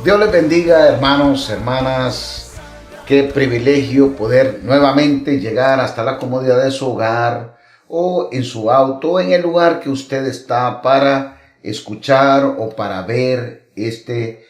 Dios les bendiga, hermanos, hermanas. Qué privilegio poder nuevamente llegar hasta la comodidad de su hogar o en su auto o en el lugar que usted está para escuchar o para ver este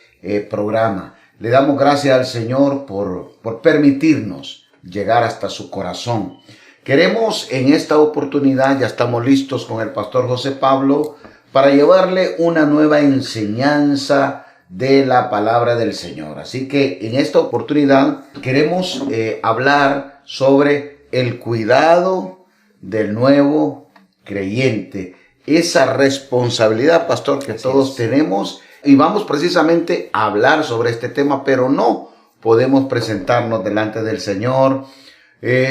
programa. Le damos gracias al Señor por permitirnos llegar hasta su corazón. Queremos en esta oportunidad, ya estamos listos con el pastor José Pablo, para llevarle una nueva enseñanza de la palabra del Señor. Así que en esta oportunidad queremos hablar sobre el cuidado del nuevo creyente. Esa responsabilidad, pastor, que todos tenemos, y vamos precisamente a hablar sobre este tema, pero no podemos presentarnos delante del Señor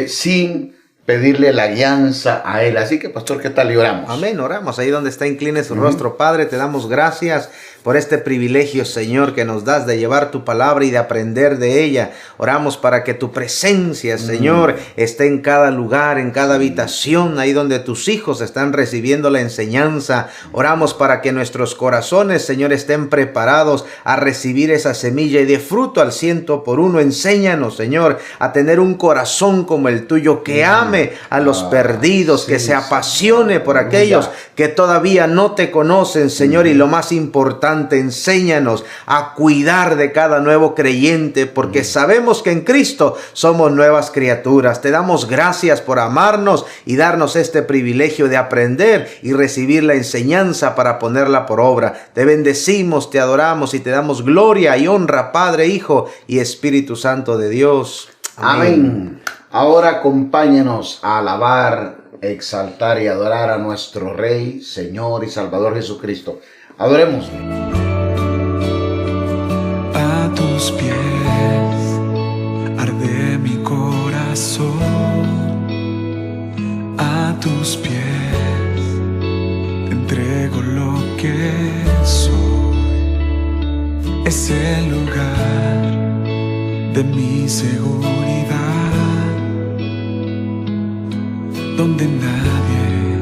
sin pedirle la alianza a Él. Así que, pastor, ¿qué tal? Y oramos. Amén, oramos. Ahí donde está, incline su rostro. Padre, te damos gracias por este privilegio, Señor, que nos das de llevar tu palabra y de aprender de ella. Oramos para que tu presencia, Señor, esté en cada lugar, en cada habitación, ahí donde tus hijos están recibiendo la enseñanza. Oramos para que nuestros corazones, Señor, estén preparados a recibir esa semilla y de fruto al 100%. Enséñanos, Señor, a tener un corazón como el tuyo, que ame a los perdidos, que se apasione por aquellos que todavía no te conocen, Señor, y lo más importante, enséñanos a cuidar de cada nuevo creyente, porque sabemos que en Cristo somos nuevas criaturas. Te damos gracias por amarnos y darnos este privilegio de aprender y recibir la enseñanza para ponerla por obra. Te bendecimos, te adoramos y te damos gloria y honra, Padre, Hijo y Espíritu Santo de Dios. Amén. Ahora acompáñenos a alabar, exaltar y adorar a nuestro Rey, Señor y Salvador Jesucristo. Adorémosle. A tus pies arde mi corazón, a tus pies entrego lo que soy. Es el lugar de mi seguridad, donde nadie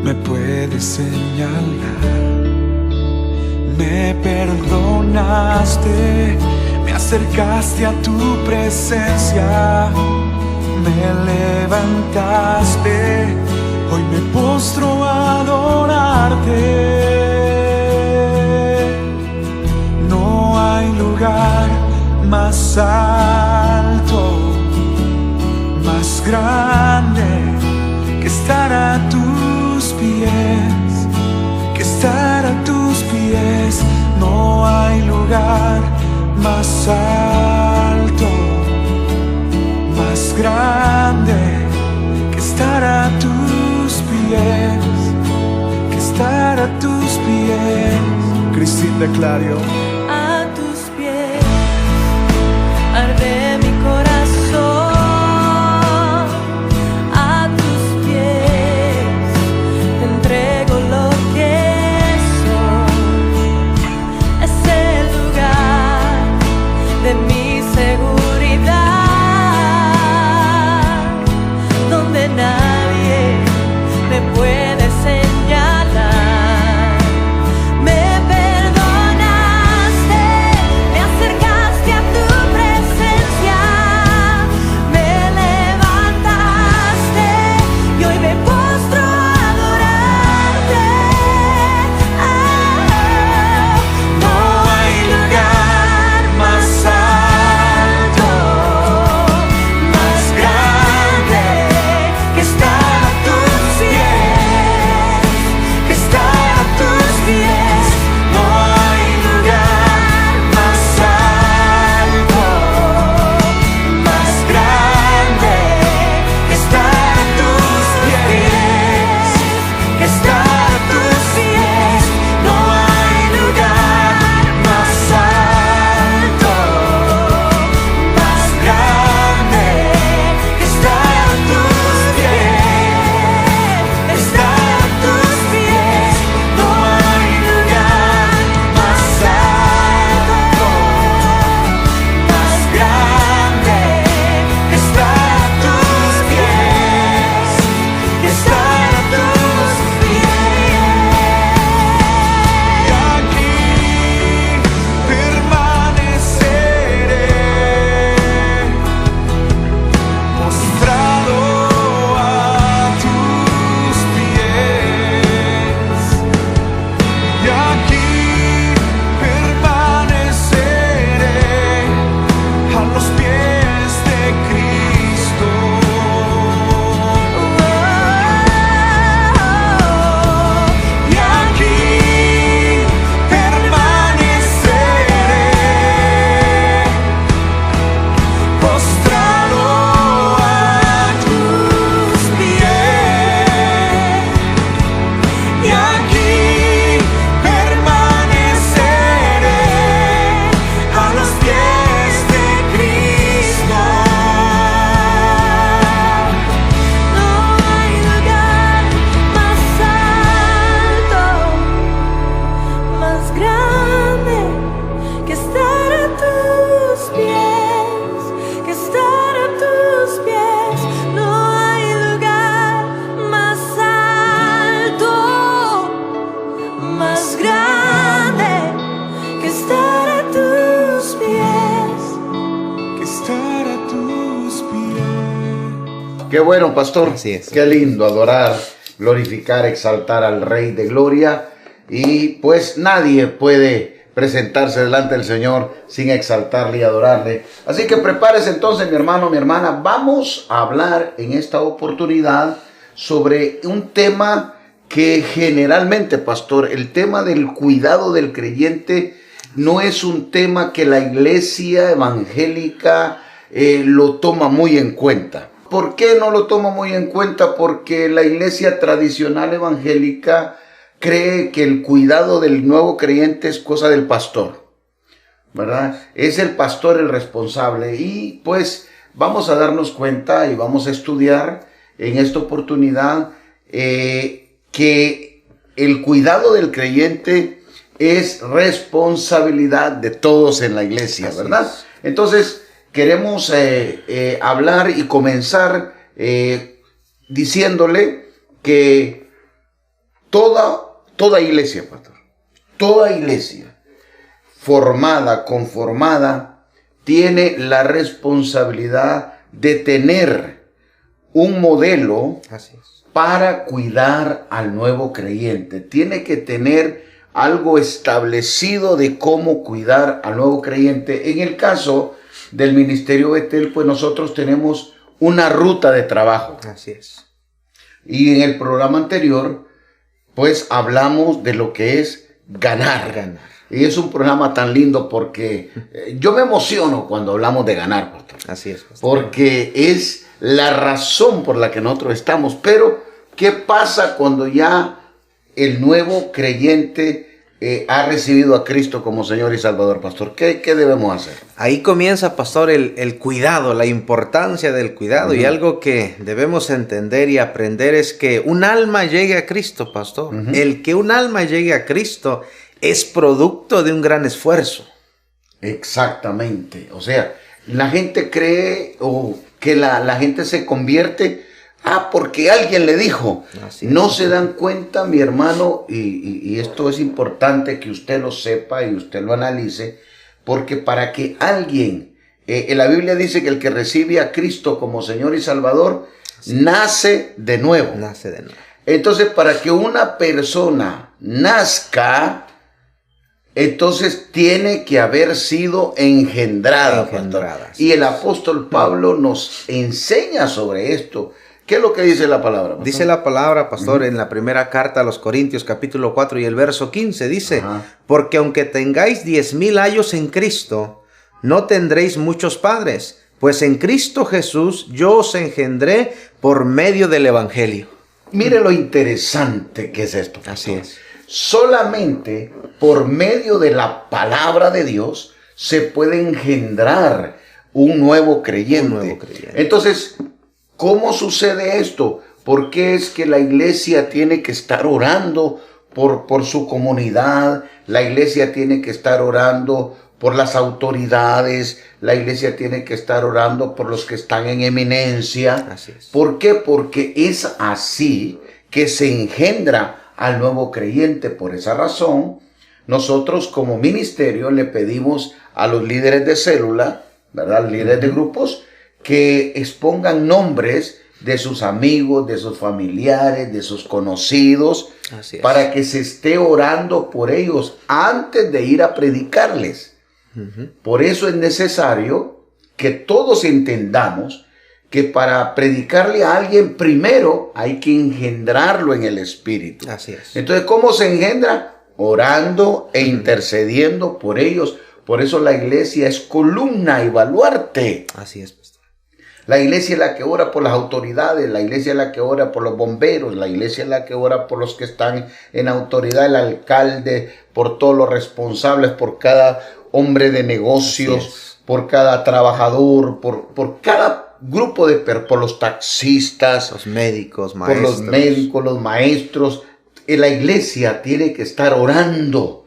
me puede señalar. Me perdonaste, me acercaste a tu presencia, me levantaste, hoy me postro a adorarte. No hay lugar más alto, más grande que estar a tus pies, que estar a tus pies. No hay lugar más alto, más grande que estar a tus pies, que estar a tus pies. Cristina Clario. A tus pies arde mi corazón. De mi seguridad, donde nadie me puede señalar. Me perdonas. Qué bueno, pastor. Así es. Qué lindo adorar, glorificar, exaltar al Rey de Gloria. Y pues nadie puede presentarse delante del Señor sin exaltarle y adorarle. Así que prepárese entonces, mi hermano, mi hermana. Vamos a hablar en esta oportunidad sobre un tema que generalmente, pastor, el tema del cuidado del creyente no es un tema que la iglesia evangélica lo toma muy en cuenta. ¿Por qué no lo toma muy en cuenta? Porque la iglesia tradicional evangélica cree que el cuidado del nuevo creyente es cosa del pastor, ¿verdad? Es el pastor el responsable. Y pues vamos a darnos cuenta y vamos a estudiar en esta oportunidad que el cuidado del creyente es responsabilidad de todos en la iglesia, Así ¿verdad? es. Entonces, queremos hablar y comenzar diciéndole que toda iglesia, pastor, toda iglesia formada, conformada, tiene la responsabilidad de tener un modelo Así es. para cuidar al nuevo creyente. Tiene que tener algo establecido de cómo cuidar al nuevo creyente. En el caso del Ministerio Betel, pues nosotros tenemos una ruta de trabajo. Así es. Y en el programa anterior, pues hablamos de lo que es ganar. Y es un programa tan lindo porque yo me emociono cuando hablamos de ganar, pastor. Así es, pastor. Porque es la razón por la que nosotros estamos. Pero, ¿qué pasa cuando ya el nuevo creyente ha recibido a Cristo como Señor y Salvador, pastor? ¿Qué debemos hacer? Ahí comienza, pastor, el cuidado, la importancia del cuidado. Y algo que debemos entender y aprender es que un alma llegue a Cristo, pastor. El que un alma llegue a Cristo es producto de un gran esfuerzo. Exactamente. O sea, la gente cree o que la gente se convierte porque alguien le dijo. Así es. No se dan cuenta, mi hermano, y esto es importante que usted lo sepa y usted lo analice, porque para que alguien, en la Biblia dice que el que recibe a Cristo como Señor y Salvador, nace de nuevo. Nace de nuevo. Entonces, para que una persona nazca, entonces tiene que haber sido engendrada. Engendrada, Y el apóstol Pablo nos enseña sobre esto. ¿Qué es lo que dice la palabra, pastor? Dice la palabra, pastor, en la primera carta a los Corintios, capítulo 4 y el verso 15, dice: Ajá. porque aunque tengáis 10,000 años en Cristo, no tendréis muchos padres, pues en Cristo Jesús yo os engendré por medio del Evangelio. Mire lo interesante que es esto, pastor. Así es. Solamente por medio de la palabra de Dios se puede engendrar un nuevo creyente. Un nuevo creyente. Entonces, ¿cómo sucede esto? ¿Por qué es que la iglesia tiene que estar orando por su comunidad? La iglesia tiene que estar orando por las autoridades. La iglesia tiene que estar orando por los que están en eminencia. Así es. ¿Por qué? Porque es así que se engendra al nuevo creyente. Por esa razón, nosotros como ministerio le pedimos a los líderes de célula, ¿verdad? Líderes de grupos, que expongan nombres de sus amigos, de sus familiares, de sus conocidos, Así es. para que se esté orando por ellos antes de ir a predicarles. Por eso es necesario que todos entendamos que para predicarle a alguien primero hay que engendrarlo en el Espíritu. Así es. Entonces, ¿cómo se engendra? Orando e intercediendo por ellos. Por eso la iglesia es columna y baluarte. Así es, pastor. La iglesia es la que ora por las autoridades, la iglesia es la que ora por los bomberos, la iglesia es la que ora por los que están en autoridad, el alcalde, por todos los responsables, por cada hombre de negocios, por cada trabajador, por cada grupo por los taxistas, Los médicos, por maestros. los médicos, los maestros. La iglesia tiene que estar orando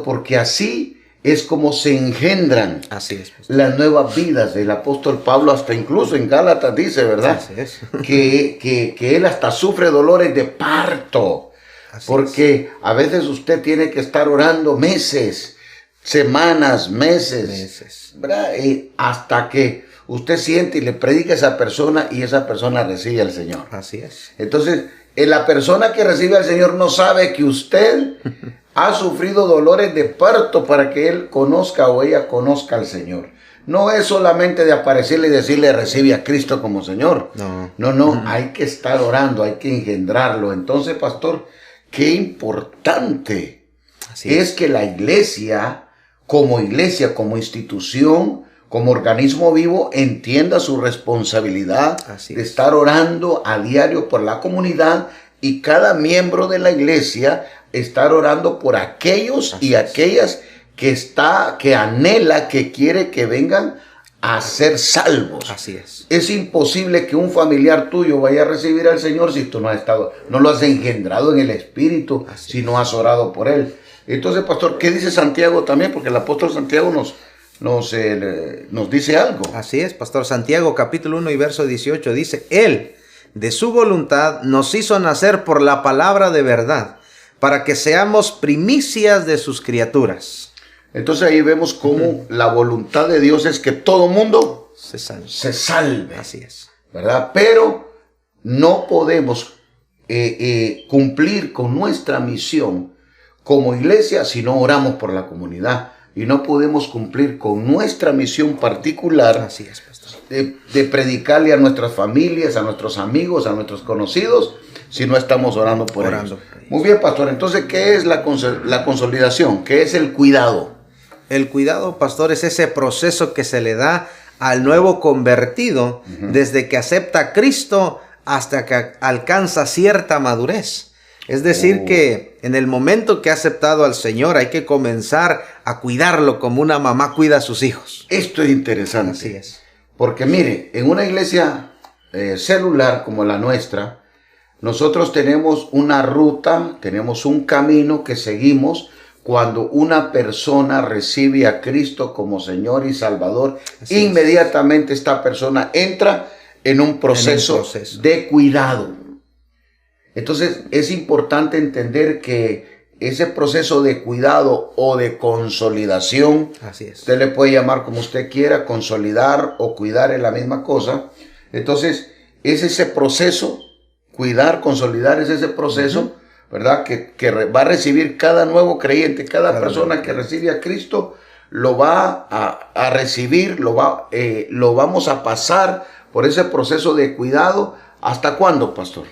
porque así es como se engendran Así es, pastor. las nuevas vidas. El apóstol Pablo hasta incluso en Gálatas dice, ¿verdad? Así es. que él hasta sufre dolores de parto. Así Porque a veces usted tiene que estar orando meses, semanas, meses, ¿verdad? Hasta que usted siente y le predica a esa persona y esa persona recibe al Señor. Así es. Entonces, la persona que recibe al Señor no sabe que usted ha sufrido dolores de parto para que él conozca o ella conozca al Señor. No es solamente de aparecerle y decirle recibe a Cristo como Señor. No, hay que estar orando, hay que engendrarlo. Entonces, pastor, qué importante es que la iglesia, como institución, como organismo vivo, entienda su responsabilidad de estar orando a diario por la comunidad y cada miembro de la iglesia estar orando por aquellos y aquellas que anhela, que quiere que vengan a ser salvos. Así es. Es imposible que un familiar tuyo vaya a recibir al Señor si tú no lo has engendrado en el Espíritu, si no has orado por él. Entonces, pastor, ¿qué dice Santiago también? Porque el apóstol Santiago nos dice algo. Así es, pastor. Santiago capítulo 1 y verso 18 dice: Él, de su voluntad, nos hizo nacer por la palabra de verdad, para que seamos primicias de sus criaturas. Entonces ahí vemos cómo la voluntad de Dios es que todo mundo se salve. Así es. ¿Verdad? Pero no podemos cumplir con nuestra misión como iglesia si no oramos por la comunidad. Y no podemos cumplir con nuestra misión particular. Así es, pastor. De predicarle a nuestras familias, a nuestros amigos, a nuestros conocidos, si no estamos orando por ellos. Muy bien, pastor. Entonces, ¿qué es la consolidación? ¿Qué es el cuidado? El cuidado, pastor, es ese proceso que se le da al nuevo convertido desde que acepta a Cristo hasta que alcanza cierta madurez. Es decir, que en el momento que ha aceptado al Señor hay que comenzar a cuidarlo como una mamá cuida a sus hijos. Esto es interesante. Así es. Porque mire, en una iglesia celular como la nuestra, nosotros tenemos una ruta, tenemos un camino que seguimos cuando una persona recibe a Cristo como Señor y Salvador. Así inmediatamente esta persona entra en un proceso de cuidado. Entonces es importante entender que ese proceso de cuidado o de consolidación, usted le puede llamar como usted quiera, consolidar o cuidar es la misma cosa. Entonces es ese proceso, cuidar, consolidar es ese proceso, ¿verdad? Que va a recibir cada nuevo creyente, cada persona que recibe a Cristo, lo va a recibir, lo vamos a pasar por ese proceso de cuidado. ¿Hasta cuándo, pastor?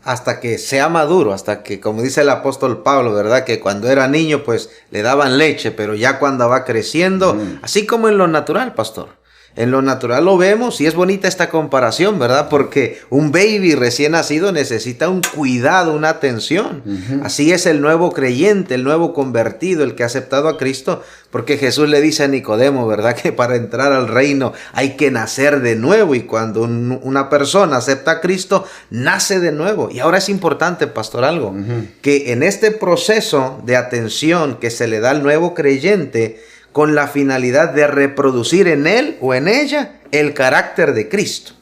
Hasta que sea maduro, hasta que, como dice el apóstol Pablo, ¿verdad? Que cuando era niño, pues le daban leche, pero ya cuando va creciendo, así como en lo natural, pastor. En lo natural lo vemos y es bonita esta comparación, ¿verdad? Porque un baby recién nacido necesita un cuidado, una atención. Así es el nuevo creyente, el nuevo convertido, el que ha aceptado a Cristo, porque Jesús le dice a Nicodemo, ¿verdad? Que para entrar al reino hay que nacer de nuevo, y cuando una persona acepta a Cristo, nace de nuevo. Y ahora es importante, pastor, algo, que en este proceso de atención que se le da al nuevo creyente, con la finalidad de reproducir en él o en ella el carácter de Cristo.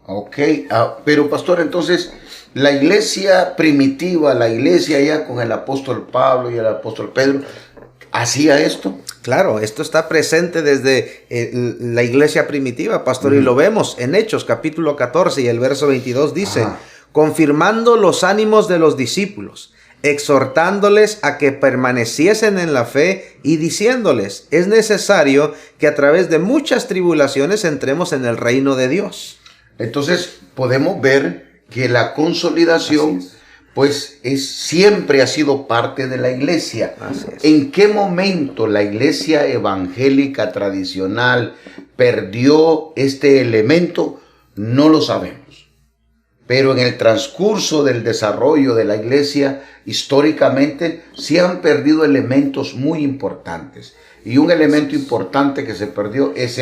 Ok, pero pastor, entonces la iglesia primitiva, la iglesia ya con el apóstol Pablo y el apóstol Pedro, ¿hacía esto? Claro, esto está presente desde la iglesia primitiva, pastor, y lo vemos en Hechos capítulo 14 y el verso 22 dice, confirmando los ánimos de los discípulos, exhortándoles a que permaneciesen en la fe y diciéndoles, es necesario que a través de muchas tribulaciones entremos en el reino de Dios. Entonces podemos ver que la consolidación pues siempre ha sido parte de la iglesia. ¿En qué momento la iglesia evangélica tradicional perdió este elemento? No lo sabemos. Pero en el transcurso del desarrollo de la iglesia, históricamente, se han perdido elementos muy importantes. Y un elemento importante que se perdió es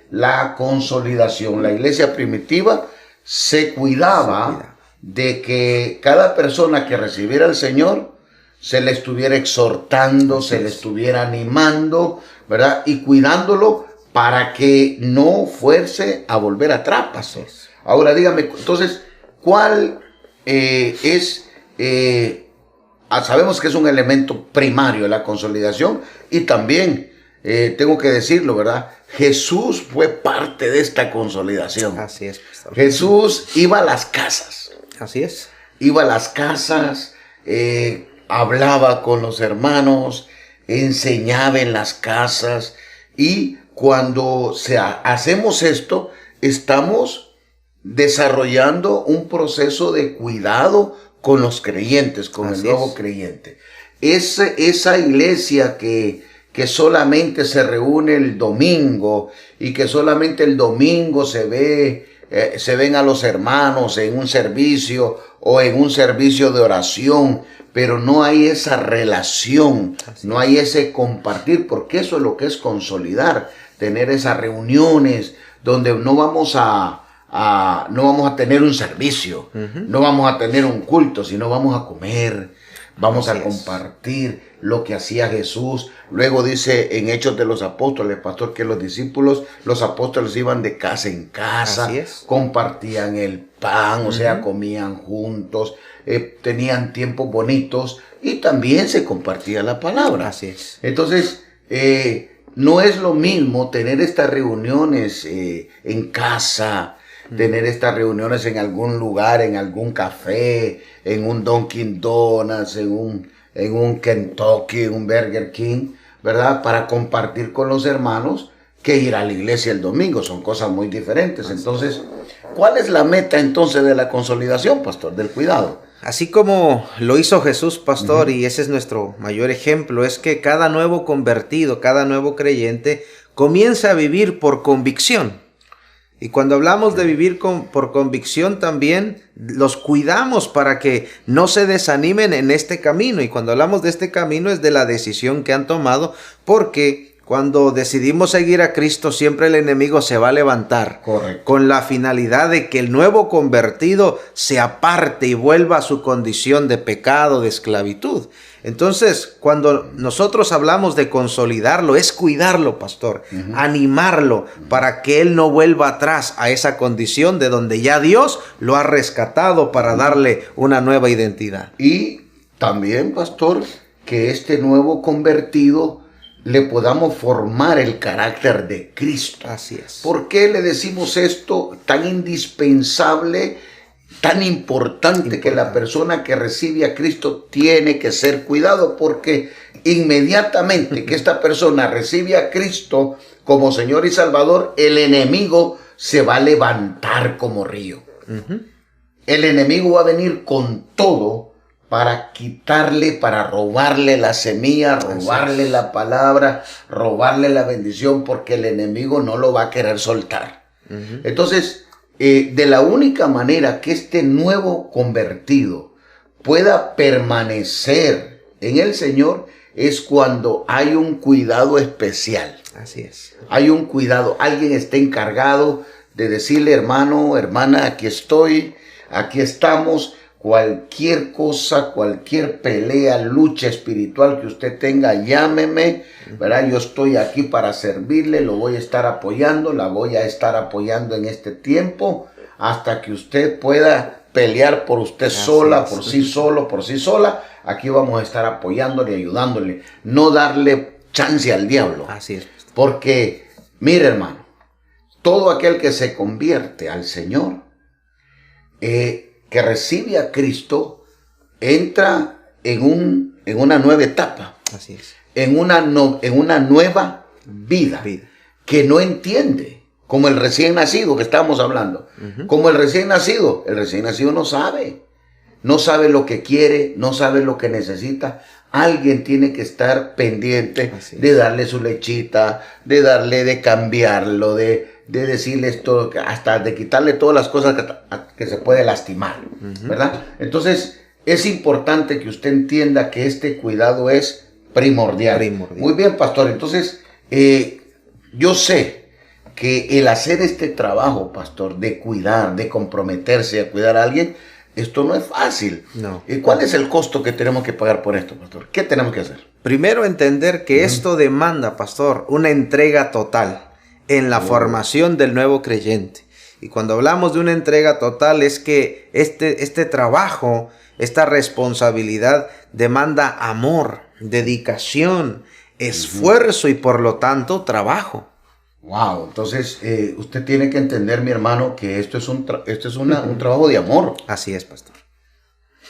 la consolidación. La iglesia primitiva se cuidaba de que cada persona que recibiera al Señor se le estuviera exhortando, se le estuviera animando, ¿verdad? Y cuidándolo para que no fuese a volver atrás, pastor. Ahora dígame, entonces, ¿cuál sabemos que es un elemento primario de la consolidación y también tengo que decirlo, ¿verdad? Jesús fue parte de esta consolidación. Así es, pastor. Jesús iba a las casas. Así es. Iba a las casas, hablaba con los hermanos, enseñaba en las casas, y cuando hacemos esto, estamos desarrollando un proceso de cuidado con los creyentes, con el nuevo creyente. Esa iglesia que solamente se reúne el domingo y que solamente el domingo se ven a los hermanos en un servicio o en un servicio de oración, pero no hay esa relación, no hay ese compartir, porque eso es lo que es consolidar, tener esas reuniones donde no vamos a tener un servicio, no vamos a tener un culto, sino vamos a comer, vamos a compartir lo que hacía Jesús. Luego dice en Hechos de los Apóstoles, pastor, que los apóstoles iban de casa en casa, compartían el pan, o sea, comían juntos, tenían tiempos bonitos y también se compartía la palabra. Así es. Entonces, no es lo mismo tener estas reuniones en casa, tener estas reuniones en algún lugar, en algún café, en un Dunkin' Donuts, en un Kentucky, en un Burger King, ¿verdad? Para compartir con los hermanos, que ir a la iglesia el domingo. Son cosas muy diferentes. Entonces, ¿cuál es la meta entonces de la consolidación, pastor, del cuidado? Así como lo hizo Jesús, pastor, y ese es nuestro mayor ejemplo, es que cada nuevo convertido, cada nuevo creyente comienza a vivir por convicción. Y cuando hablamos de vivir por convicción, también los cuidamos para que no se desanimen en este camino. Y cuando hablamos de este camino es de la decisión que han tomado, porque cuando decidimos seguir a Cristo, siempre el enemigo se va a levantar. Correcto. Con la finalidad de que el nuevo convertido se aparte y vuelva a su condición de pecado, de esclavitud. Entonces, cuando nosotros hablamos de consolidarlo, es cuidarlo, pastor, animarlo para que él no vuelva atrás a esa condición de donde ya Dios lo ha rescatado para darle una nueva identidad. Y también, pastor, que este nuevo convertido le podamos formar el carácter de Cristo. Así es. ¿Por qué le decimos esto tan indispensable, tan importante, que la persona que recibe a Cristo tiene que ser cuidado? Porque inmediatamente que esta persona recibe a Cristo como Señor y Salvador, el enemigo se va a levantar como río. El enemigo va a venir con todo para quitarle, para robarle la semilla, robarle la palabra, robarle la bendición, porque el enemigo no lo va a querer soltar. Entonces, de la única manera que este nuevo convertido pueda permanecer en el Señor es cuando hay un cuidado especial. Así es. Hay un cuidado, alguien está encargado de decirle: hermano, hermana, aquí estoy, aquí estamos. Cualquier cosa, cualquier pelea, lucha espiritual que usted tenga, llámeme, ¿verdad? Yo estoy aquí para servirle, lo voy a estar apoyando, la voy a estar apoyando en este tiempo, hasta que usted pueda pelear por usted sola, por sí solo, por sí sola. Aquí vamos a estar apoyándole y ayudándole, no darle chance al diablo. Así es. Porque, mire, hermano, todo aquel que se convierte al Señor, que recibe a Cristo, entra en una nueva etapa. Así es. En una nueva vida que no entiende, como el recién nacido que estábamos hablando. Como el recién nacido no sabe lo que quiere, no sabe lo que necesita. Alguien tiene que estar pendiente de darle su lechita, de cambiarlo, de decirle esto, hasta de quitarle todas las cosas que se puede lastimar, ¿verdad? Entonces, es importante que usted entienda que este cuidado es primordial. Muy bien, pastor. Entonces, yo sé que el hacer este trabajo, pastor, de cuidar, de comprometerse a cuidar a alguien, esto no es fácil. No. ¿Cuál es el costo que tenemos que pagar por esto, pastor? ¿Qué tenemos que hacer? Primero, entender que esto demanda, pastor, una entrega total en la formación del nuevo creyente. Y cuando hablamos de una entrega total, es que este trabajo, esta responsabilidad demanda amor, dedicación, esfuerzo y por lo tanto trabajo. Wow, entonces usted tiene que entender, mi hermano, que esto es un trabajo de amor. Así es, pastor.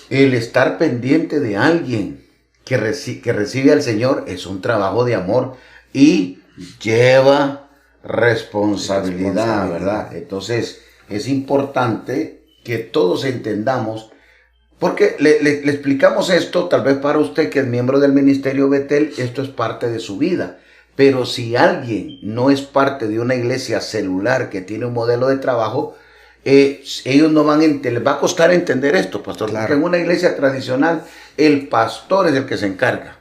El estar pendiente de alguien que recibe al Señor es un trabajo de amor y lleva responsabilidad, ¿verdad? Entonces es importante que todos entendamos, porque le explicamos esto, tal vez para usted que es miembro del Ministerio Betel, esto es parte de su vida. Pero si alguien no es parte de una iglesia celular que tiene un modelo de trabajo, ellos no van les va a costar entender esto, pastor. Claro. Porque en una iglesia tradicional, el pastor es el que se encarga.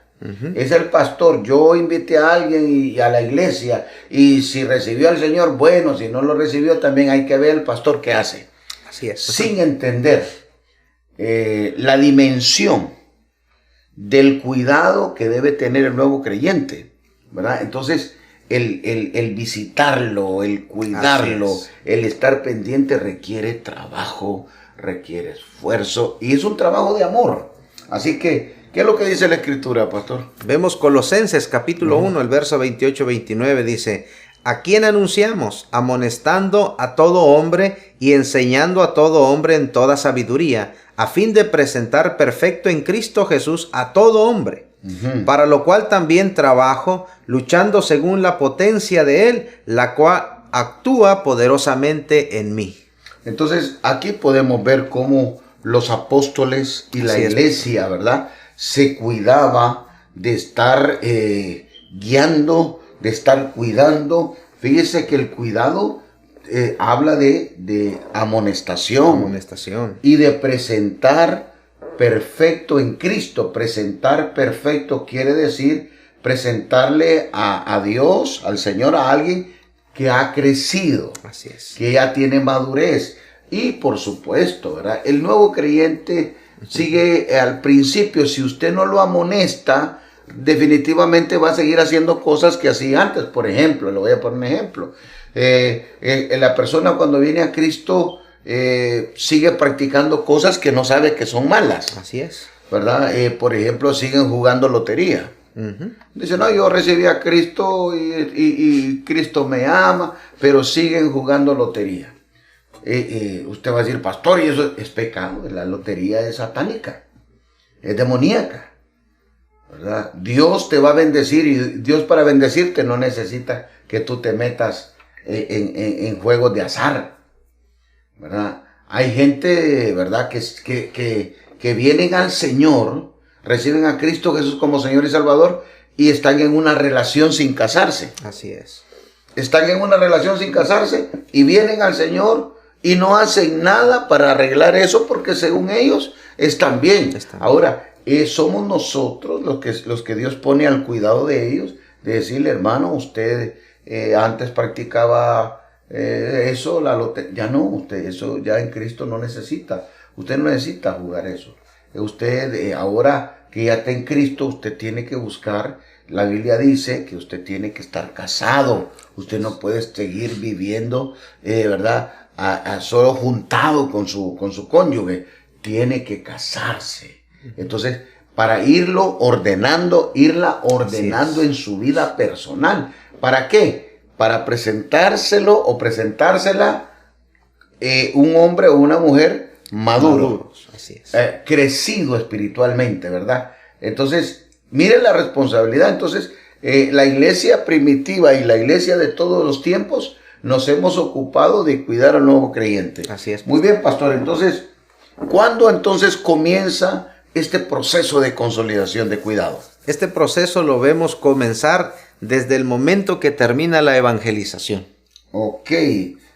Es el pastor. Yo invité a alguien a la iglesia y si recibió al Señor, bueno, si no lo recibió, también hay que ver el pastor qué hace. Así es. Sin entender la dimensión del cuidado que debe tener el nuevo creyente, ¿verdad? Entonces, el visitarlo, el cuidarlo, el estar pendiente requiere trabajo, requiere esfuerzo y es un trabajo de amor. Así que, ¿qué es lo que dice la Escritura, pastor? Vemos Colosenses capítulo 1, el verso 28-29 dice: ¿a quién anunciamos? Amonestando a todo hombre y enseñando a todo hombre en toda sabiduría, a fin de presentar perfecto en Cristo Jesús a todo hombre. Para lo cual también trabajo, luchando según la potencia de Él, la cual actúa poderosamente en mí. Entonces, aquí podemos ver cómo los apóstoles y la iglesia, ¿verdad?, se cuidaba de estar guiando, de estar cuidando. Fíjese que el cuidado habla de amonestación y de presentar perfecto en Cristo. Presentar perfecto quiere decir presentarle a Dios, al Señor, a alguien que ha crecido, Así es. que ya tiene madurez. Y por supuesto, ¿verdad?, el nuevo creyente sigue al principio. Si usted no lo amonesta, definitivamente va a seguir haciendo cosas que hacía antes. Por ejemplo, le voy a poner un ejemplo. La persona cuando viene a Cristo sigue practicando cosas que no sabe que son malas. Así es. ¿Verdad? Por ejemplo, siguen jugando lotería. Dice, no, yo recibí a Cristo y Cristo me ama, pero siguen jugando lotería. Usted va a decir, pastor, y eso es pecado. La lotería es satánica, es demoníaca, ¿verdad? Dios te va a bendecir y Dios para bendecirte no necesita que tú te metas en juegos de azar, ¿verdad? Hay gente, ¿verdad?, que vienen al Señor, reciben a Cristo Jesús como Señor y Salvador y están en una relación sin casarse. Así es. Están en una relación sin casarse y vienen al Señor y no hacen nada para arreglar eso porque según ellos están bien. Ahora, somos nosotros los que Dios pone al cuidado de ellos, de decirle, hermano, usted antes practicaba eso, la lotería, ya no, usted eso ya en Cristo no necesita. Usted no necesita jugar eso. Usted ahora que ya está en Cristo, usted tiene que buscar. La Biblia dice que usted tiene que estar casado. Usted no puede seguir viviendo, ¿verdad?, solo juntado con su cónyuge. Tiene que casarse. Entonces, para irla ordenando en su vida personal. ¿Para qué? Para presentárselo o presentársela un hombre o una mujer maduro. Así es. Crecido espiritualmente, ¿verdad? Entonces, miren la responsabilidad. Entonces, la iglesia primitiva y la iglesia de todos los tiempos nos hemos ocupado de cuidar al nuevo creyente. Así es. Muy bien, pastor. Entonces, ¿cuándo entonces comienza este proceso de consolidación de cuidado? Este proceso lo vemos comenzar desde el momento que termina la evangelización. Ok.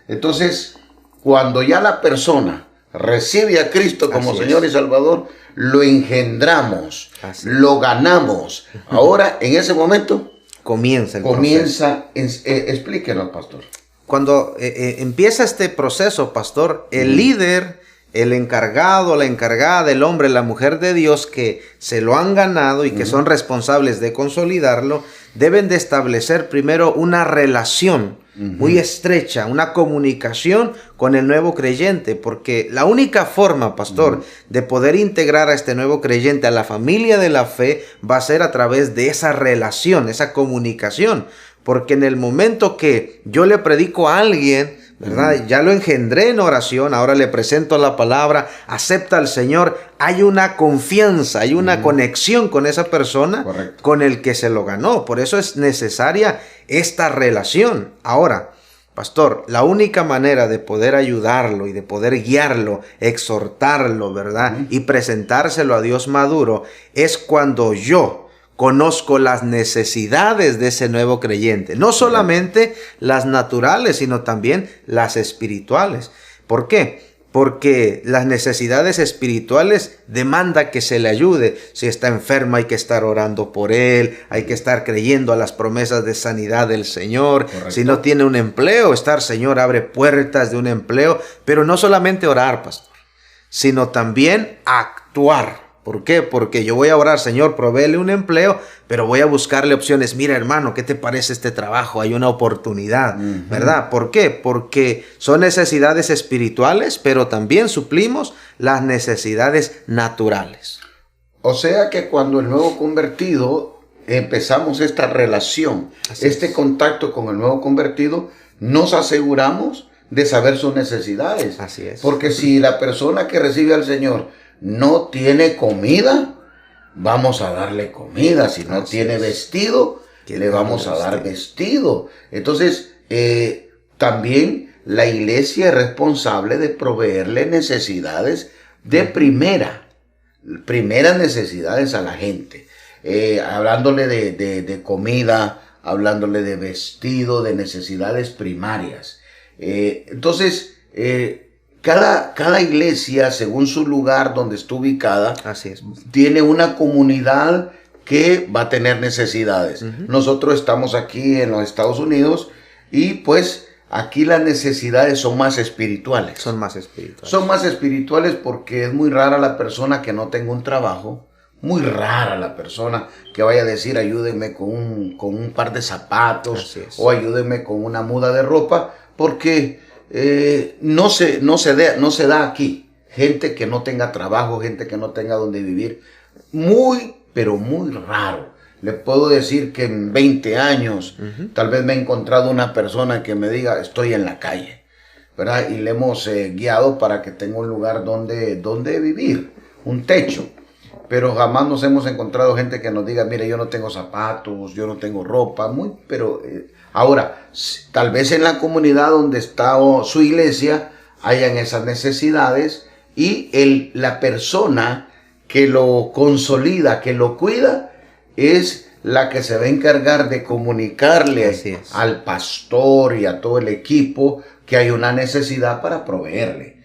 Entonces, cuando ya la persona recibe a Cristo como Señor y Salvador, lo engendramos, lo ganamos. Ahora, en ese momento, comienza el proceso. Explíquenos, pastor. Cuando empieza este proceso, pastor, el líder el encargado, la encargada del hombre, la mujer de Dios que se lo han ganado y que son responsables de consolidarlo, deben de establecer primero una relación muy estrecha, una comunicación con el nuevo creyente, porque la única forma, pastor, de poder integrar a este nuevo creyente a la familia de la fe va a ser a través de esa relación, esa comunicación, porque en el momento que yo le predico a alguien, ¿verdad? Ya lo engendré en oración, ahora le presento la palabra, acepta al Señor, hay una confianza, hay una conexión con esa persona, Correcto. con el que se lo ganó. Por eso es necesaria esta relación. Ahora, pastor, la única manera de poder ayudarlo y de poder guiarlo, exhortarlo, ¿verdad? Y presentárselo a Dios maduro, es cuando yo conozco las necesidades de ese nuevo creyente. No solamente las naturales, sino también las espirituales. ¿Por qué? Porque las necesidades espirituales demanda que se le ayude. Si está enfermo hay que estar orando por él, hay que estar creyendo a las promesas de sanidad del Señor. Correcto. Si no tiene un empleo, Señor, abre puertas de un empleo. Pero no solamente orar, pastor, sino también actuar. ¿Por qué? Porque yo voy a orar, Señor, provéele un empleo, pero voy a buscarle opciones. Mira, hermano, ¿qué te parece este trabajo? Hay una oportunidad, ¿verdad? ¿Por qué? Porque son necesidades espirituales, pero también suplimos las necesidades naturales. O sea que cuando el nuevo convertido empezamos esta relación, este contacto con el nuevo convertido, nos aseguramos de saber sus necesidades. Así es. Porque si la persona que recibe al Señor no tiene comida, vamos a darle comida. Si no tiene vestido, le vamos a dar vestido. Entonces, también la iglesia es responsable de proveerle necesidades de primeras necesidades a la gente. Hablándole de comida, hablándole de vestido, de necesidades primarias. Entonces, cada iglesia, según su lugar donde está ubicada, Así es. tiene una comunidad que va a tener necesidades. Nosotros estamos aquí en los Estados Unidos y pues aquí las necesidades son más espirituales. Son más espirituales. Son más espirituales porque es muy rara la persona que no tenga un trabajo. Muy rara la persona que vaya a decir ayúdenme con un par de zapatos. Así es. O ayúdenme con una muda de ropa, porque no se da aquí. Gente que no tenga trabajo, gente que no tenga donde vivir. Muy, pero muy raro. Le puedo decir que en 20 años tal vez me he encontrado una persona que me diga estoy en la calle, ¿verdad? Y le hemos guiado para que tenga un lugar donde vivir, un techo. Pero jamás nos hemos encontrado gente que nos diga, mire, yo no tengo zapatos, yo no tengo ropa, ahora, tal vez en la comunidad donde está su iglesia hayan esas necesidades y la persona que lo consolida, que lo cuida, es la que se va a encargar de comunicarle al pastor y a todo el equipo que hay una necesidad para proveerle.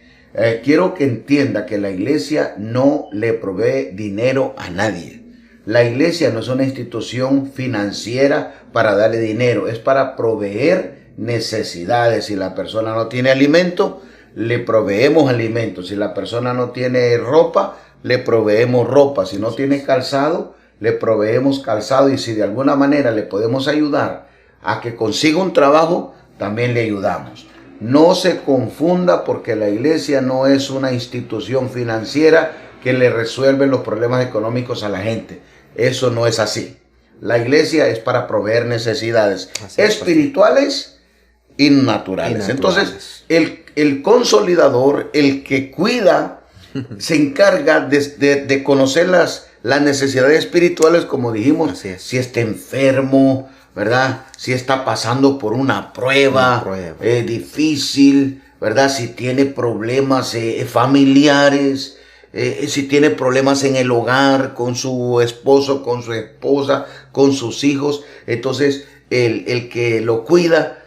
Quiero que entienda que la iglesia no le provee dinero a nadie. La iglesia no es una institución financiera para darle dinero, es para proveer necesidades. Si la persona no tiene alimento, le proveemos alimento. Si la persona no tiene ropa, le proveemos ropa. Si no tiene calzado, le proveemos calzado. Y si de alguna manera le podemos ayudar a que consiga un trabajo, también le ayudamos. No se confunda, porque la iglesia no es una institución financiera que le resuelve los problemas económicos a la gente. Eso no es así. La iglesia es para proveer necesidades espirituales y naturales. Entonces, el consolidador, el que cuida, se encarga de conocer las necesidades espirituales, como dijimos, si está enfermo, ¿verdad? Si está pasando por una prueba difícil, ¿verdad? Si tiene problemas familiares, si tiene problemas en el hogar, con su esposo, con su esposa, con sus hijos. Entonces, el que lo cuida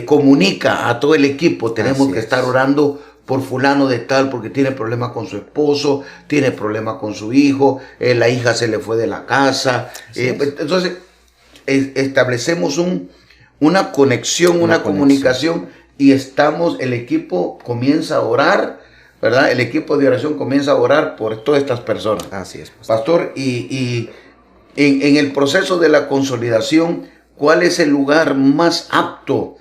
comunica a todo el equipo. Tenemos que estar orando por fulano de tal, porque tiene problemas con su esposo, tiene problemas con su hijo, la hija se le fue de la casa. Entonces, establecemos una conexión, una comunicación, y el equipo comienza a orar ¿verdad? El equipo de oración comienza a orar por todas estas personas. Así es, pastor. Pastor, y en el proceso de la consolidación, ¿cuál es el lugar más apto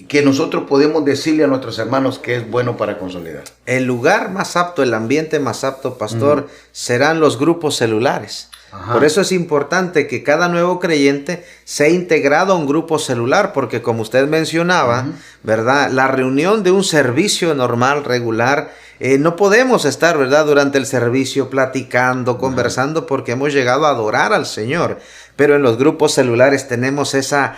que nosotros podemos decirle a nuestros hermanos que es bueno para consolidar? El lugar más apto, el ambiente más apto, pastor, serán los grupos celulares. Ajá. Por eso es importante que cada nuevo creyente sea integrado a un grupo celular, porque como usted mencionaba, ¿verdad? La reunión de un servicio normal, regular, no podemos estar, ¿verdad?, durante el servicio platicando, conversando, porque hemos llegado a adorar al Señor. Pero en los grupos celulares tenemos esa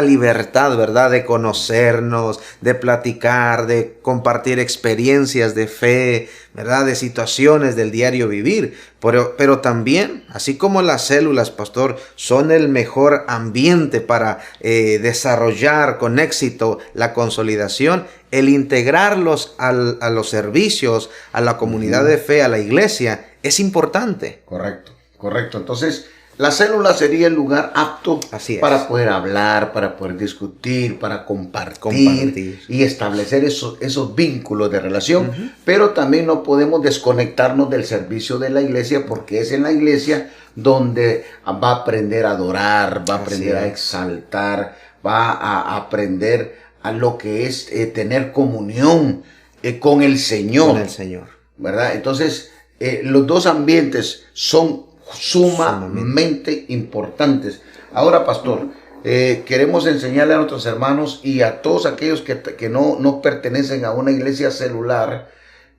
libertad, ¿verdad?, de conocernos, de platicar, de compartir experiencias de fe, ¿verdad?, de situaciones del diario vivir. Pero también, así como las células, pastor, son el mejor ambiente para desarrollar con éxito la consolidación, el integrarlos a los servicios, a la comunidad de fe, a la iglesia, es importante. Correcto, correcto. Entonces, la célula sería el lugar apto para poder hablar, para poder discutir, para compartir. Y establecer esos vínculos de relación. Pero también no podemos desconectarnos del servicio de la iglesia, porque es en la iglesia donde va a aprender a adorar, va a aprender a exaltar, va a aprender a lo que es tener comunión con el Señor. Con el Señor. ¿Verdad? Entonces, los dos ambientes son sumamente importantes. Ahora, pastor, queremos enseñarle a nuestros hermanos y a todos aquellos que no pertenecen a una iglesia celular,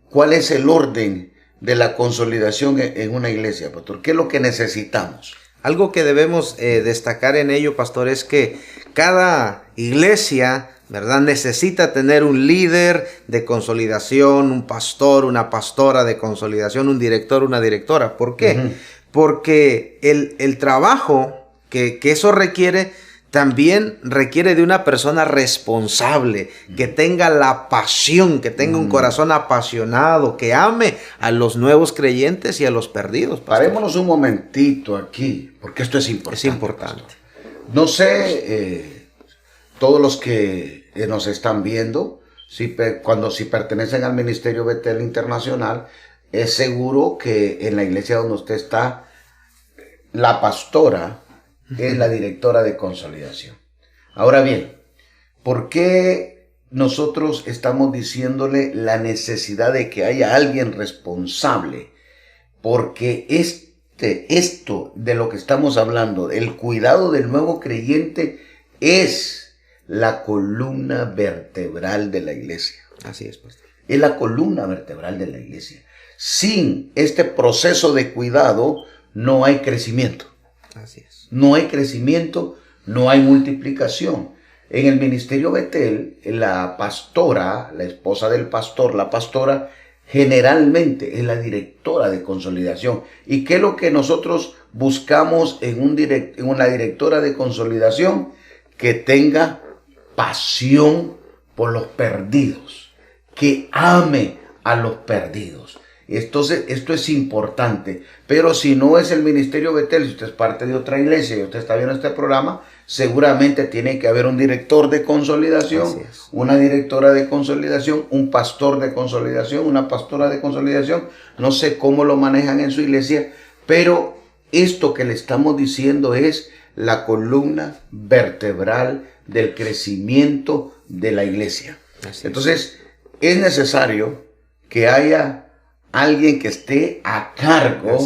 cuál es el orden de la consolidación en una iglesia, pastor. ¿Qué es lo que necesitamos? Algo que debemos destacar en ello, pastor, es que cada iglesia, ¿verdad?, necesita tener un líder de consolidación, un pastor, una pastora de consolidación, un director, una directora. ¿Por qué? Porque el trabajo que eso requiere, también requiere de una persona responsable, que tenga la pasión, que tenga un corazón apasionado, que ame a los nuevos creyentes y a los perdidos, pastor. Parémonos un momentito aquí, porque esto es importante. Es importante. Pastor. No sé, todos los que nos están viendo, si pertenecen al Ministerio Betel Internacional, es seguro que en la iglesia donde usted está, la pastora es la directora de consolidación. Ahora bien, ¿por qué nosotros estamos diciéndole la necesidad de que haya alguien responsable? Porque esto de lo que estamos hablando, el cuidado del nuevo creyente, es la columna vertebral de la iglesia. Así es, pastor. Es la columna vertebral de la iglesia. Sin este proceso de cuidado, no hay crecimiento. Así es. No hay crecimiento, no hay multiplicación. En el Ministerio Betel, la pastora, la esposa del pastor, la pastora, generalmente es la directora de consolidación. ¿Y qué es lo que nosotros buscamos en una directora de consolidación? Que tenga pasión por los perdidos, que ame a los perdidos. Entonces, esto es importante. Pero si no es el Ministerio Betel, si usted es parte de otra iglesia y usted está viendo este programa, seguramente tiene que haber un director de consolidación, una directora de consolidación, un pastor de consolidación, una pastora de consolidación. No sé cómo lo manejan en su iglesia, pero esto que le estamos diciendo es la columna vertebral del crecimiento de la iglesia. Entonces, es necesario que haya alguien que esté a cargo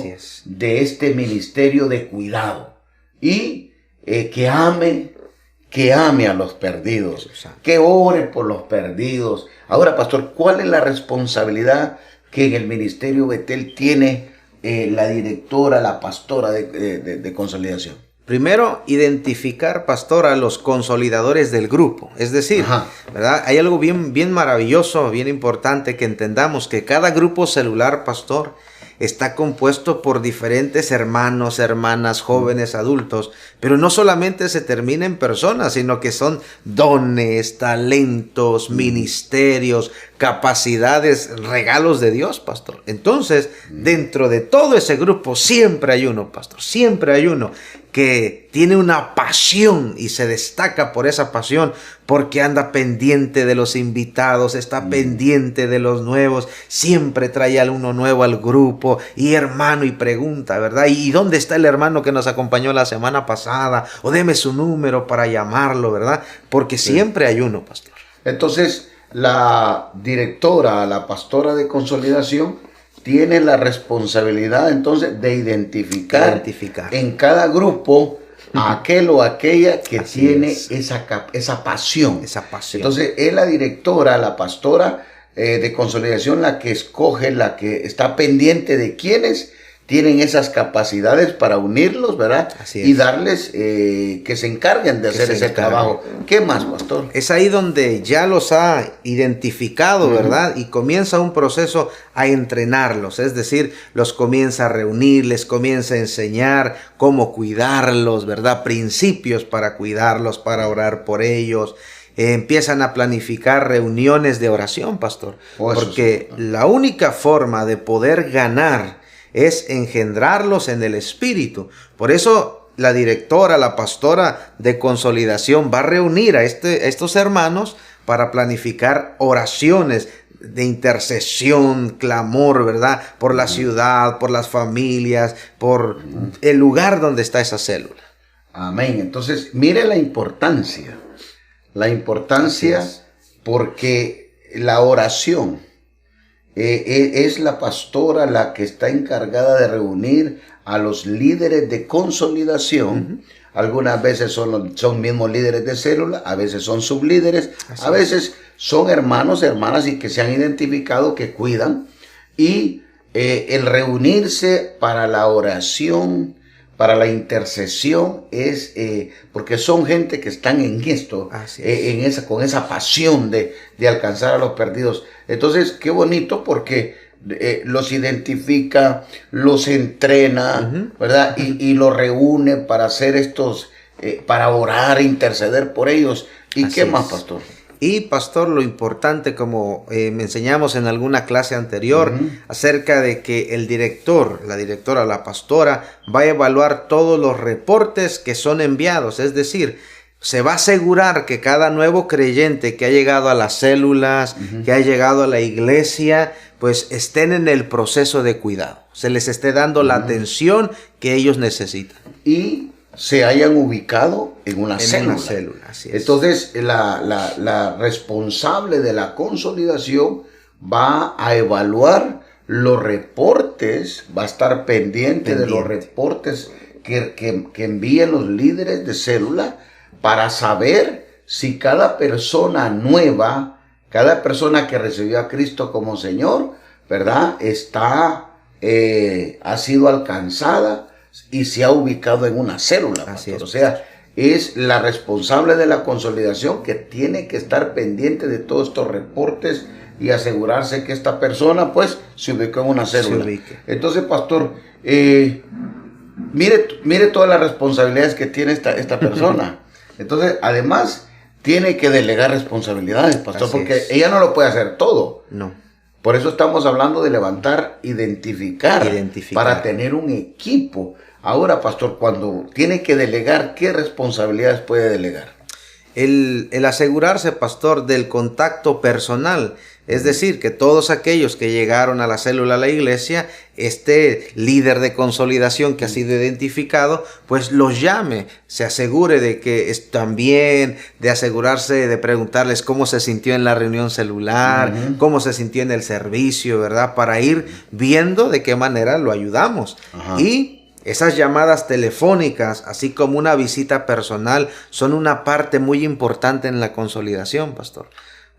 de este ministerio de cuidado y que ame a los perdidos, que ore por los perdidos. Ahora, pastor, ¿cuál es la responsabilidad que en el Ministerio Betel tiene la directora, la pastora de consolidación? Primero, identificar, pastor, a los consolidadores del grupo. Es decir, ¿verdad? Hay algo bien maravilloso, bien importante que entendamos, que cada grupo celular, pastor, está compuesto por diferentes hermanos, hermanas, jóvenes, adultos, pero no solamente se termina en personas, sino que son dones, talentos, ministerios, capacidades, regalos de Dios, pastor. Entonces, dentro de todo ese grupo siempre hay uno, pastor, siempre hay uno que tiene una pasión y se destaca por esa pasión porque anda pendiente de los invitados, está pendiente de los nuevos, siempre trae a uno nuevo al grupo y hermano y pregunta, ¿verdad? ¿Y dónde está el hermano que nos acompañó la semana pasada? O deme su número para llamarlo, ¿verdad? Porque siempre hay uno, pastor. Entonces, la directora, la pastora de consolidación, tiene la responsabilidad entonces de identificar en cada grupo a aquel o aquella que Así tiene es. esa pasión. Esa pasión. Entonces es la directora, la pastora de consolidación la que escoge, la que está pendiente de quienes tienen esas capacidades para unirlos, ¿verdad? Así es. Y darles que se encarguen de hacer ese trabajo. ¿Qué más, pastor? Es ahí donde ya los ha identificado, ¿verdad? Y comienza un proceso a entrenarlos, es decir, los comienza a reunir, les comienza a enseñar cómo cuidarlos, ¿verdad? Principios para cuidarlos, para orar por ellos. Empiezan a planificar reuniones de oración, pastor. Porque la única forma de poder ganar es engendrarlos en el Espíritu. Por eso la directora, la pastora de consolidación va a reunir a estos hermanos para planificar oraciones de intercesión, clamor, ¿verdad? Por la ciudad, por las familias, por el lugar donde está esa célula. Amén. Entonces, mire la importancia porque la oración es la pastora la que está encargada de reunir a los líderes de consolidación. Algunas veces son mismos líderes de célula, a veces son sublíderes, a veces son hermanos, hermanas y que se han identificado que cuidan. Y el reunirse para la oración, para la intercesión, es porque son gente que están en esto, con esa pasión de alcanzar a los perdidos. Entonces, qué bonito porque los identifica, los entrena, ¿verdad? Y los reúne para hacer para orar, interceder por ellos. ¿Y qué más, pastor? Y pastor, lo importante, como me enseñamos en alguna clase anterior, acerca de que el director, la directora, la pastora, va a evaluar todos los reportes que son enviados. Es decir, se va a asegurar que cada nuevo creyente que ha llegado a las células, que ha llegado a la iglesia, pues estén en el proceso de cuidado. Se les esté dando la atención que ellos necesitan. Y se hayan ubicado en una célula. Así es. Entonces, la responsable de la consolidación va a evaluar los reportes, va a estar pendiente de los reportes que envíen los líderes de célula para saber si cada persona nueva, cada persona que recibió a Cristo como Señor, ¿verdad? Ha sido alcanzada y se ha ubicado en una célula. O sea, es la responsable de la consolidación que tiene que estar pendiente de todos estos reportes y asegurarse que esta persona pues se ubicó en una célula. Entonces, pastor, mire todas las responsabilidades que tiene esta persona. Entonces, además, tiene que delegar responsabilidades, pastor, porque ella no lo puede hacer todo. No. Por eso estamos hablando de levantar, identificar, para tener un equipo. Ahora, pastor, cuando tiene que delegar, ¿qué responsabilidades puede delegar? El asegurarse, pastor, del contacto personal. Es decir, que todos aquellos que llegaron a la célula, a la iglesia, este líder de consolidación que ha sido identificado, pues los llame, se asegure de que están bien, de asegurarse de preguntarles cómo se sintió en la reunión celular, cómo se sintió en el servicio, ¿verdad? Para ir viendo de qué manera lo ayudamos. Y esas llamadas telefónicas, así como una visita personal, son una parte muy importante en la consolidación, pastor.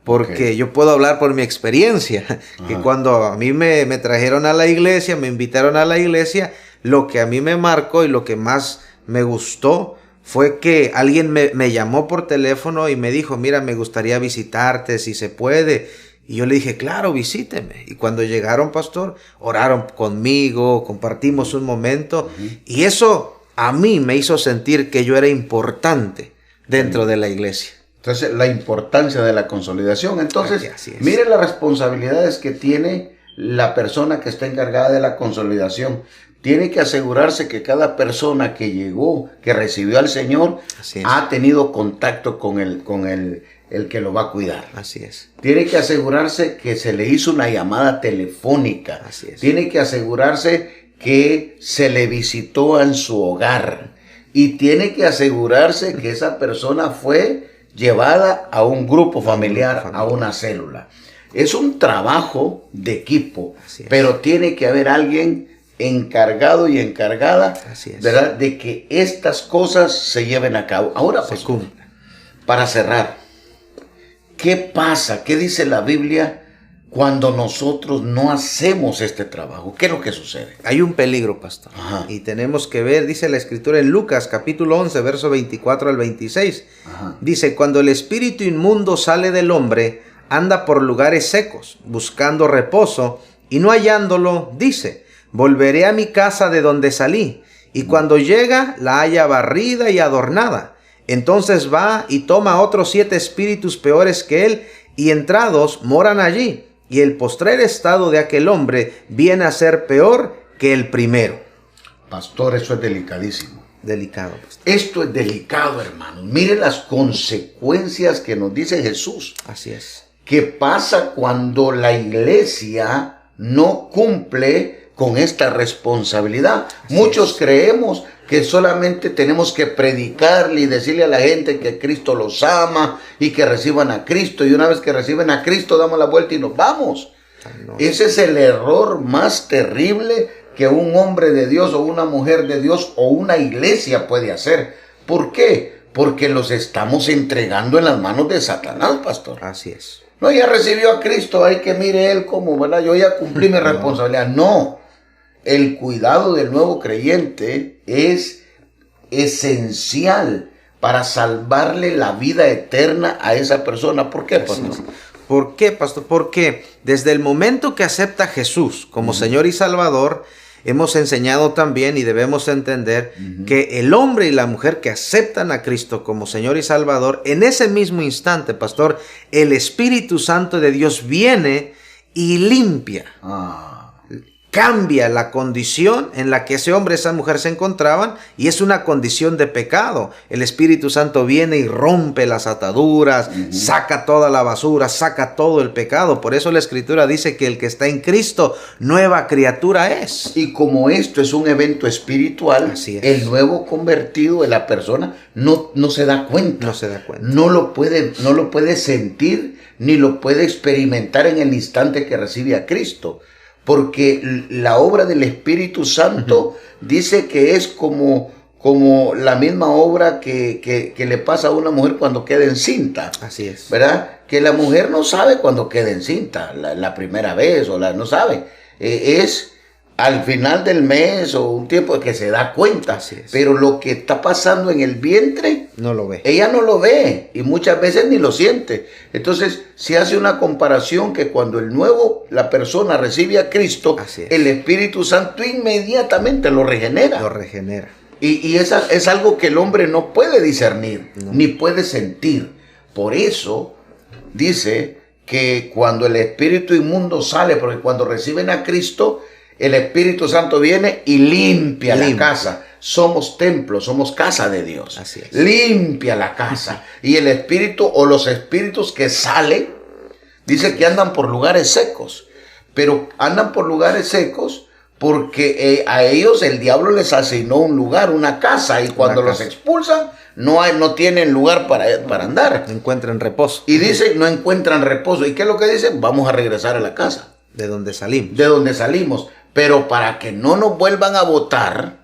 Porque yo puedo hablar por mi experiencia, que cuando a mí me trajeron a la iglesia, me invitaron a la iglesia, lo que a mí me marcó y lo que más me gustó fue que alguien me llamó por teléfono y me dijo, mira, me gustaría visitarte si se puede. Y yo le dije, claro, visíteme. Y cuando llegaron, pastor, oraron conmigo, compartimos un momento. Y eso a mí me hizo sentir que yo era importante dentro de la iglesia. Entonces, la importancia de la consolidación. Entonces, mire las responsabilidades que tiene la persona que está encargada de la consolidación tiene que asegurarse que cada persona que llegó, que recibió al Señor, ha tenido contacto con el que lo va a cuidar. Así es. Tiene que asegurarse que se le hizo una llamada telefónica. Así es. Tiene que asegurarse que se le visitó en su hogar. Y tiene que asegurarse que esa persona fue llevada a un grupo familiar, a una célula. Es un trabajo de equipo, pero tiene que haber alguien encargado y encargada, ¿verdad?, de que estas cosas se lleven a cabo. Ahora, pues, para cerrar, ¿qué pasa? ¿Qué dice la Biblia cuando nosotros no hacemos este trabajo? ¿Qué es lo que sucede? Hay un peligro, pastor. Ajá. Y tenemos que ver, dice la Escritura en Lucas, capítulo 11, verso 24 al 26. Ajá. Dice, cuando el espíritu inmundo sale del hombre, anda por lugares secos, buscando reposo, y no hallándolo, dice, volveré a mi casa de donde salí. Y cuando llega, la halla barrida y adornada. Entonces va y toma otros 7 espíritus peores que él, y entrados moran allí. Y el postrer estado de aquel hombre viene a ser peor que el primero. Pastor, eso es delicadísimo. Delicado, pastor. Esto es delicado, hermanos. Miren las consecuencias que nos dice Jesús. Así es. ¿Qué pasa cuando la iglesia no cumple con esta responsabilidad? Muchos creemos que solamente tenemos que predicarle y decirle a la gente que Cristo los ama y que reciban a Cristo. Y una vez que reciben a Cristo, damos la vuelta y nos vamos. No. Ese es el error más terrible que un hombre de Dios o una mujer de Dios o una iglesia puede hacer. ¿Por qué? Porque los estamos entregando en las manos de Satanás, pastor. Así es. No, ya recibió a Cristo, hay que mire él como, ¿verdad? Yo ya cumplí mi responsabilidad. No. El cuidado del nuevo creyente es esencial para salvarle la vida eterna a esa persona. ¿Por qué, pastor? ¿Por qué, pastor? Porque desde el momento que acepta a Jesús como Señor y Salvador, hemos enseñado también y debemos entender que el hombre y la mujer que aceptan a Cristo como Señor y Salvador, en ese mismo instante, pastor, el Espíritu Santo de Dios viene y limpia. Cambia la condición en la que ese hombre y esa mujer se encontraban, y es una condición de pecado. El Espíritu Santo viene y rompe las ataduras, saca toda la basura, saca todo el pecado. Por eso la Escritura dice que el que está en Cristo, nueva criatura es. Y como esto es un evento espiritual, el nuevo convertido de la persona no se da cuenta. No se da cuenta. No lo puede sentir ni lo puede experimentar en el instante que recibe a Cristo. Porque la obra del Espíritu Santo dice que es como la misma obra que le pasa a una mujer cuando queda encinta. Así es. ¿Verdad? Que la mujer no sabe cuando queda encinta, la primera vez, no sabe. Es al final del mes o un tiempo que se da cuenta. Así es. Pero lo que está pasando en el vientre, no lo ve. Ella no lo ve y muchas veces ni lo siente. Entonces se hace una comparación que cuando la persona recibe a Cristo, el Espíritu Santo inmediatamente lo regenera. Lo regenera. Y es algo que el hombre no puede discernir, ni puede sentir. Por eso dice que cuando el espíritu inmundo sale, porque cuando reciben a Cristo, el Espíritu Santo viene y limpia la casa. Somos templo, somos casa de Dios. Así es. Limpia la casa. Y el espíritu o los espíritus que salen, dice que andan por lugares secos. Pero andan por lugares secos porque a ellos el diablo les asignó un lugar, una casa. Y cuando los expulsan, no tienen lugar para andar. No encuentran reposo. Y dice, no encuentran reposo. ¿Y qué es lo que dicen? Vamos a regresar a la casa. De donde salimos. De donde salimos. Pero para que no nos vuelvan a botar,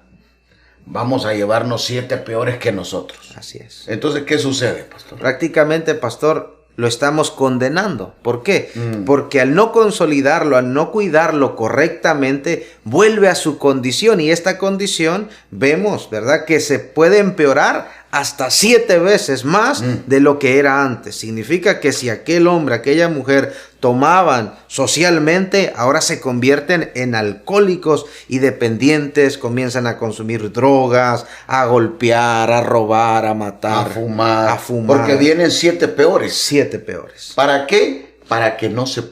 vamos a llevarnos 7 peores que nosotros. Así es. Entonces, ¿qué sucede, pastor? Prácticamente, pastor, lo estamos condenando. ¿Por qué? Porque al no consolidarlo, al no cuidarlo correctamente, vuelve a su condición. Y esta condición, vemos, ¿verdad?, que se puede empeorar hasta 7 veces más de lo que era antes. Significa que si aquel hombre, aquella mujer tomaban socialmente, ahora se convierten en alcohólicos y dependientes, comienzan a consumir drogas, a golpear, a robar, a matar, a fumar. Porque vienen 7 peores. 7 peores. ¿Para qué? para que no se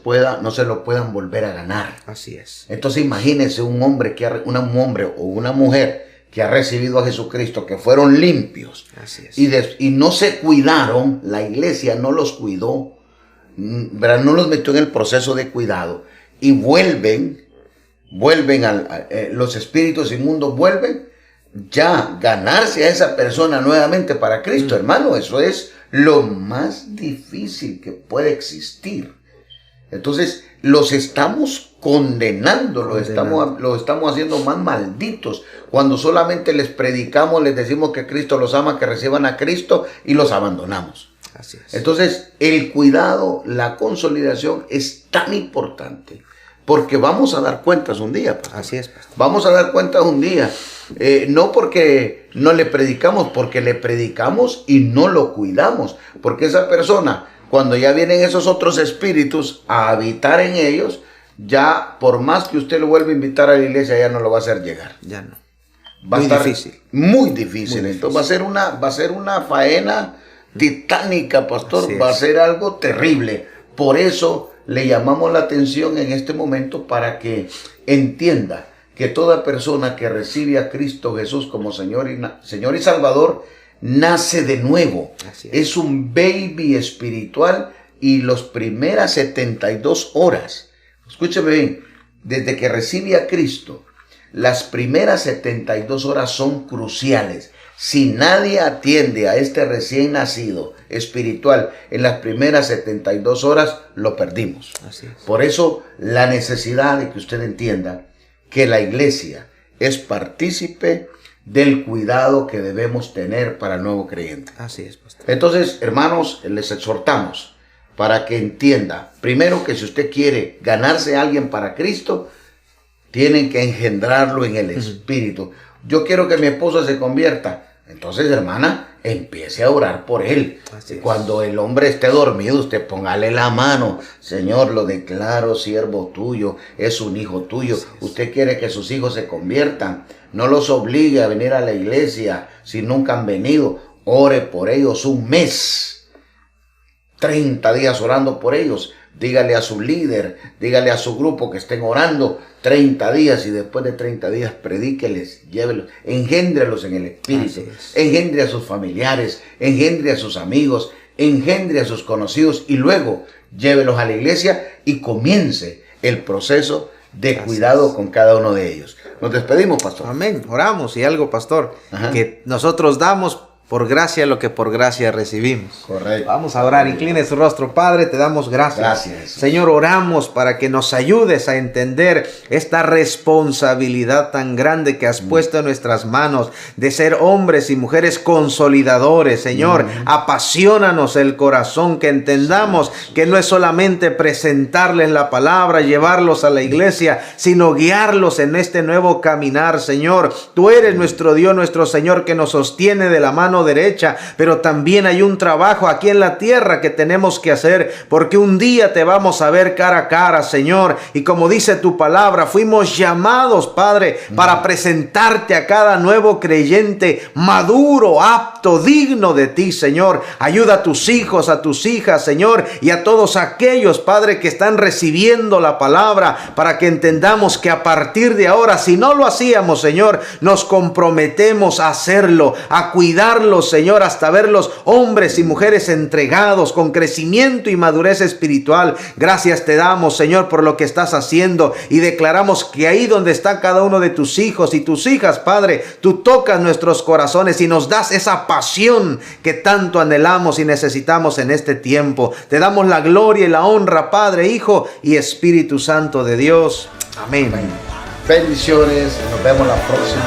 lo puedan volver a ganar. Así es. Entonces imagínense un hombre o una mujer que ha recibido a Jesucristo, que fueron limpios. Así es. Y no se cuidaron, la iglesia no los cuidó, ¿verdad? No los metió en el proceso de cuidado. Y vuelven los espíritus inmundos vuelven ya ganarse a esa persona nuevamente para Cristo, hermano. Eso es lo más difícil que puede existir. Entonces los estamos condenando, lo estamos haciendo más malditos, cuando solamente les predicamos, les decimos que Cristo los ama, que reciban a Cristo, y los abandonamos. Así es. Entonces el cuidado, la consolidación es tan importante, porque vamos a dar cuentas un día, pastor. Así es, pastor. Vamos a dar cuentas un día. No porque no le predicamos, porque le predicamos y no lo cuidamos. Porque esa persona, cuando ya vienen esos otros espíritus a habitar en ellos, ya por más que usted lo vuelva a invitar a la iglesia, ya no lo va a hacer llegar. Ya no. Va Muy a estar difícil. Muy difícil. Entonces va a ser una faena titánica, pastor. Así Va a es. ser algo terrible. Por eso le llamamos la atención en este momento, para que entienda que toda persona que recibe a Cristo Jesús como Señor y Salvador, nace de nuevo. Así es. Es un baby espiritual, y las primeras 72 horas, escúcheme bien, desde que recibe a Cristo, las primeras 72 horas son cruciales. Si nadie atiende a este recién nacido espiritual en las primeras 72 horas, lo perdimos. Así es. Por eso la necesidad de que usted entienda que la iglesia es partícipe del cuidado que debemos tener para el nuevo creyente. Así es, pastor. Entonces, hermanos, les exhortamos para que entienda, primero, que si usted quiere ganarse a alguien para Cristo, tienen que engendrarlo en el Espíritu. Yo quiero que mi esposo se convierta. Entonces, hermana, empiece a orar por él. Así es. Cuando el hombre esté dormido, usted póngale la mano. Señor, lo declaro siervo tuyo, es un hijo tuyo. Usted quiere que sus hijos se conviertan. No los obligue a venir a la iglesia si nunca han venido. Ore por ellos un mes. 30 días orando por ellos. Dígale a su líder, dígale a su grupo que estén orando 30 días, y después de 30 días predíqueles, llévelos, engéndrelos en el Espíritu, engendre a sus familiares, engendre a sus amigos, engendre a sus conocidos, y luego llévelos a la iglesia y comience el proceso de cuidado con cada uno de ellos. Nos despedimos, pastor. Amén. Oramos, y algo, pastor, Ajá. que nosotros damos por gracia lo que por gracia recibimos. Correcto. Vamos a orar. Incline su rostro. Padre, te damos gracias. Gracias. Señor, oramos para que nos ayudes a entender esta responsabilidad tan grande que has puesto en nuestras manos de ser hombres y mujeres consolidadores. Señor, apaciónanos el corazón, que entendamos que no es solamente presentarles la palabra, llevarlos a la iglesia, sino guiarlos en este nuevo caminar. Señor, tú eres nuestro Dios, nuestro Señor, que nos sostiene de la mano derecha, pero también hay un trabajo aquí en la tierra que tenemos que hacer, porque un día te vamos a ver cara a cara, Señor, y como dice tu palabra, fuimos llamados, Padre, para presentarte a cada nuevo creyente maduro, apto, digno de ti, Señor. Ayuda a tus hijos, a tus hijas, Señor, y a todos aquellos, Padre, que están recibiendo la palabra, para que entendamos que a partir de ahora, si no lo hacíamos, Señor, nos comprometemos a hacerlo, a cuidarlo, Señor, hasta verlos hombres y mujeres entregados con crecimiento y madurez espiritual. Gracias te damos, Señor, por lo que estás haciendo, y declaramos que ahí donde está cada uno de tus hijos y tus hijas, Padre, tú tocas nuestros corazones y nos das esa pasión que tanto anhelamos y necesitamos en este tiempo. Te damos la gloria y la honra, Padre, Hijo y Espíritu Santo de Dios. Amén. Bendiciones. Nos vemos la próxima.